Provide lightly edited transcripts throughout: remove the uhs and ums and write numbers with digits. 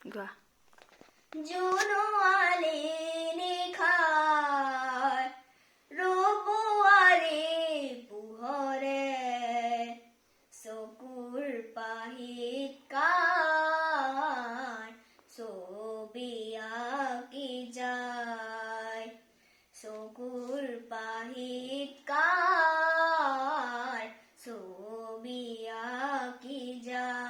গোৱা জোনোৱালে নিশাৰ ৰূপোৱালী পোহৰে চকুৰ পাহিত কাৰ ছবি আঁকি যায় চকুৰ পাহিত কাৰ ছবি আঁকি যায়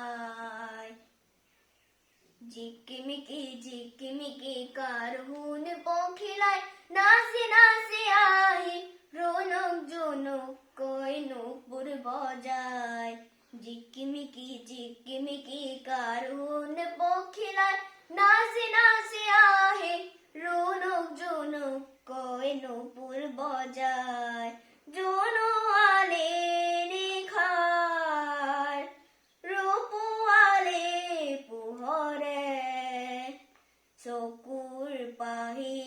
জিকিমিকি কারহুন পখিলাই নাচি নাচি আহি রনক জনক কই নূপুর বজায় জিকিমিকি কারহুন পখিলাই নাচি নাচি আহি রনক জনক কই নূপুর বজায় জোনোয়ালে নিশাৰ ৰূপোৱালী পোহৰে চকুৰ পাহি